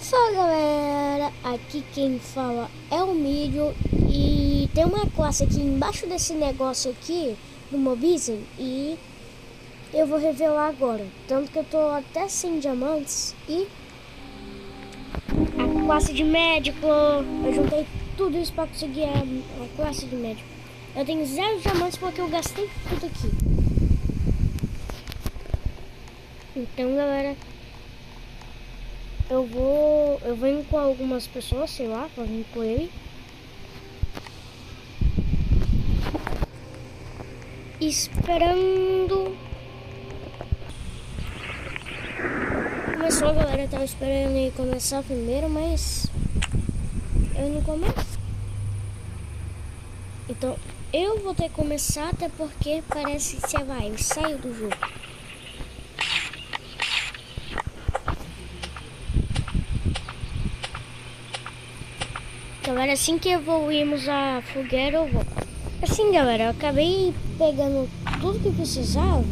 Fala galera, aqui quem fala é o Milho e tem uma classe aqui embaixo desse negócio aqui do Mobizen e eu vou revelar agora, tanto que eu tô até sem diamantes e a classe de médico, eu juntei tudo isso pra conseguir a classe de médico. Eu tenho 0 diamantes porque eu gastei tudo aqui. Então galera, eu venho com algumas pessoas, sei lá, vou vir com ele. Esperando. Começou, galera, eu tava esperando ele começar primeiro, mas eu não começo. Então eu vou ter que começar, até porque parece que ele saiu do jogo. Galera, assim que evoluímos a fogueira, eu vou. Assim, galera, eu acabei pegando tudo que precisava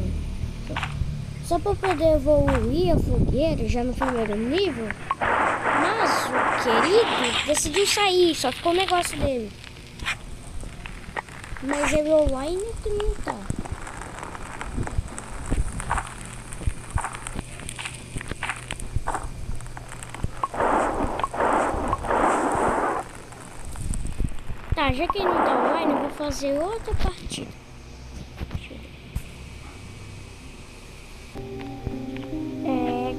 só para poder evoluir a fogueira já no primeiro nível. Mas o querido decidiu sair, só ficou o negócio dele. Mas ele online que não tá. Tá, já que ele não tá online, eu vou fazer outra partida.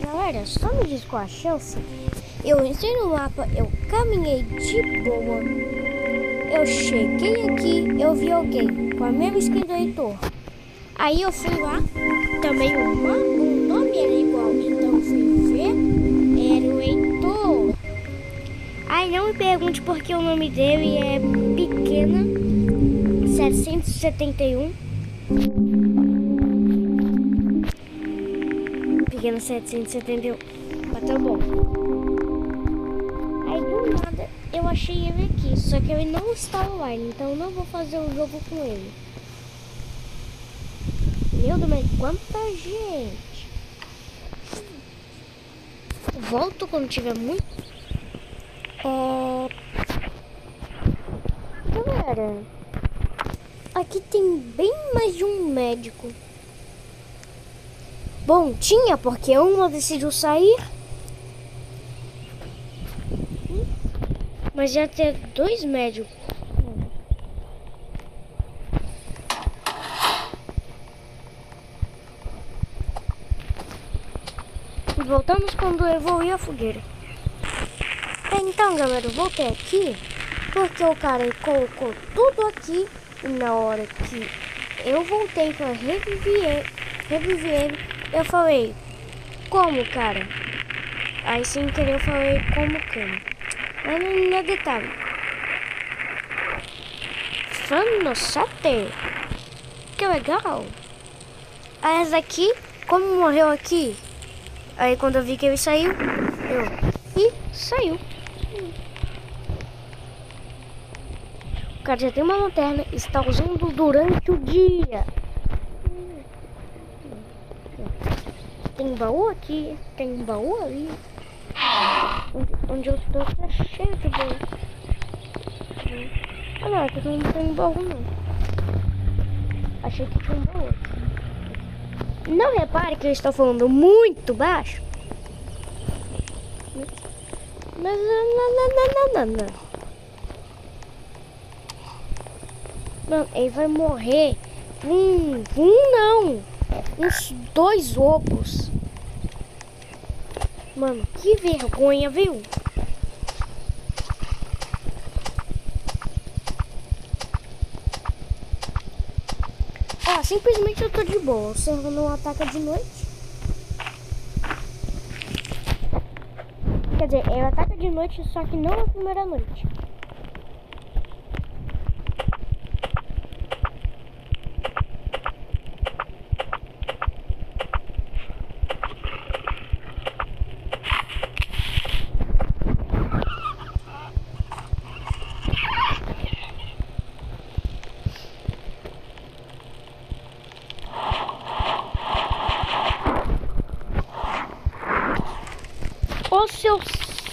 Galera, só me diz qual a chance. Eu entrei no mapa, eu caminhei de boa. Eu cheguei aqui, eu vi alguém com a mesma skin do Heitor. Aí eu fui lá, também o nome era igual, então eu fui ver, era o Heitor. Aí não me pergunte porque o nome dele é Pequena 771. Pequena 771. Mas tá bom. Aí do nada eu achei ele aqui, só que ele não está online, então eu não vou fazer o jogo com ele. Meu Deus, mas quanta gente! Volto quando tiver muito. Galera, aqui tem bem mais de um médico. Bom, tinha porque uma decidiu sair. Mas já tem 2 médicos. Voltamos quando evoluiu a fogueira. Então, galera, eu voltei aqui porque o cara colocou tudo aqui e na hora que eu voltei para reviver ele, eu falei, como, cara? Aí sem querer eu falei, como, cara? Mas não é detalhe. Fanosate. Que legal. Aí essa aqui, como morreu aqui? Aí quando eu vi que ele saiu, saiu. O cara já tem uma lanterna e está usando durante o dia. Tem baú aqui, tem baú ali. Onde eu estou tá cheio de baú. Ah não, aqui não tem baú não. Achei que tinha um baú aqui. Não repare que eu estou falando muito baixo. Não. Mano, ele vai morrer. Não. Uns 2 ovos. Mano, que vergonha, viu? Simplesmente eu tô de boa. O servo não ataca de noite. Quer dizer, ele ataca de noite, só que não na primeira noite. Ô seu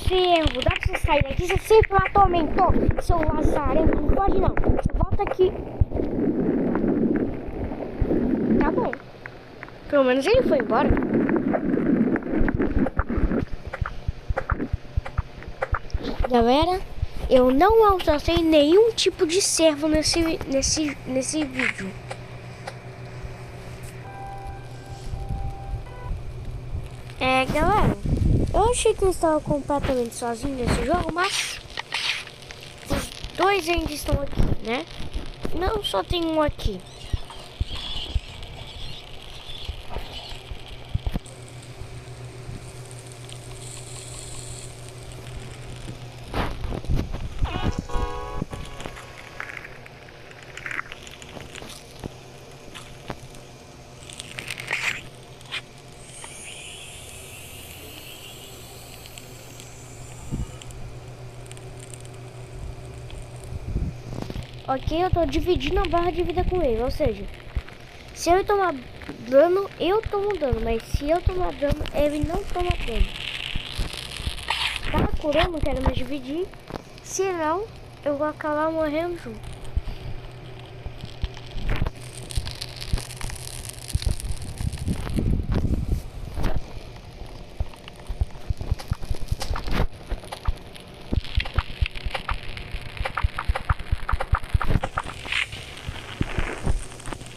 servo, dá pra você sair daqui, você sempre me atormentou, seu lazarento, não pode não, você volta aqui. Tá bom, pelo menos ele foi embora. Galera, eu não maltratei nenhum tipo de servo nesse vídeo. Galera, eu achei que eu estava completamente sozinho nesse jogo, mas os dois ainda estão aqui, né? Não, só tem um aqui. Ok, eu tô dividindo a barra de vida com ele, ou seja, se eu tomar dano, eu tomo dano, mas se eu tomar dano, ele não toma dano. Tá curando, não quero mais dividir, senão eu vou acabar morrendo junto.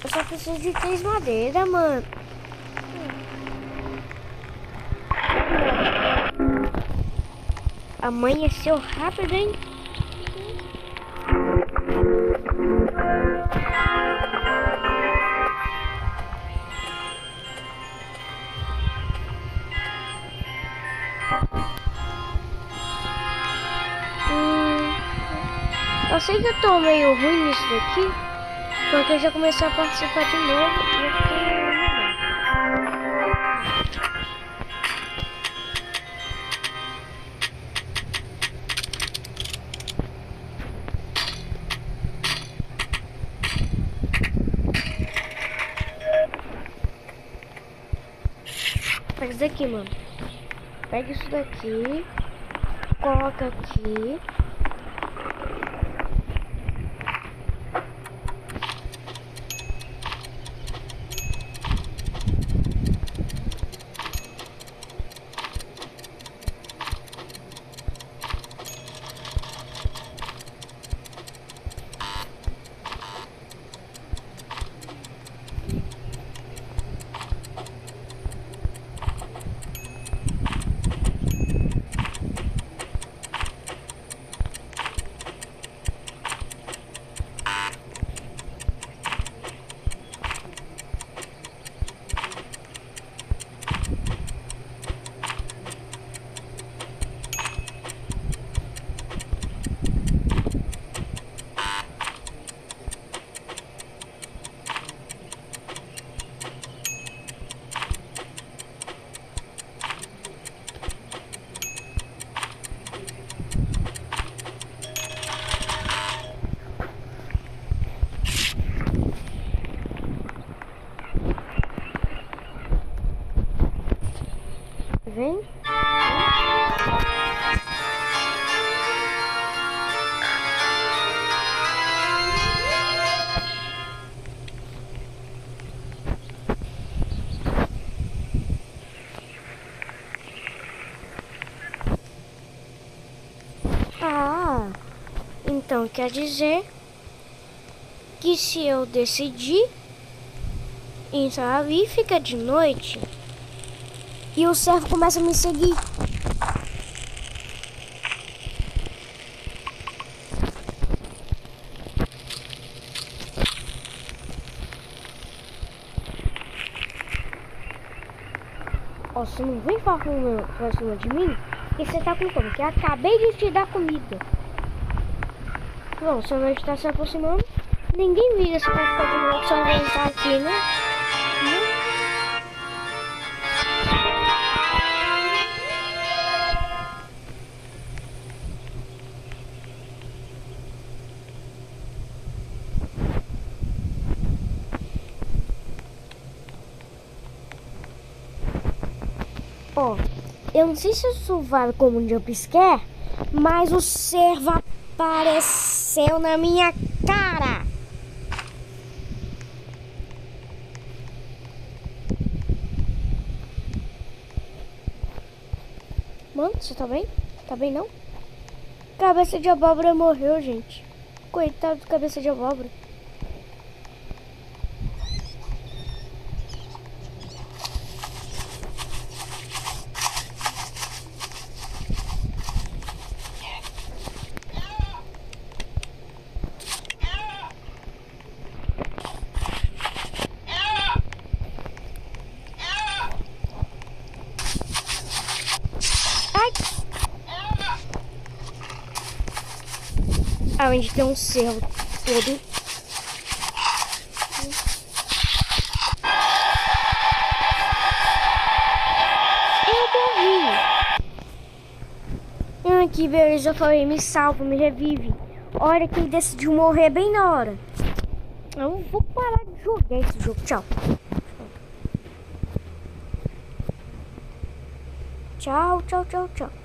Eu só preciso de 3 madeiras, mano. Amanheceu rápido, hein? Eu sei que eu tô meio ruim nisso daqui, porque eu já comecei a participar de novo e eu fiquei pega isso daqui, mano. Pega isso daqui, coloca aqui. Vem. Então quer dizer que se eu decidir entrar ali, fica de noite e o servo começa a me seguir. Ó, você não vem falar pra cima de mim que você tá com fome, que eu acabei de te dar comida. Bom, se eu não está se aproximando, ninguém liga se vai ficar de novo só entrar aqui, né? Ó, Eu não sei se isso vale como um jumpscare, mas o cervo apareceu na minha cara. Mano, você tá bem? Tá bem não? Cabeça de abóbora morreu, gente. Coitado do cabeça de abóbora. Ai! Ah, a gente tem um cervo todo. Que beleza, eu falei, me salva, me revive. Olha que ele decidiu morrer bem na hora. Eu vou parar de jogar esse jogo. Tchau. Tchau, tchau, tchau, tchau.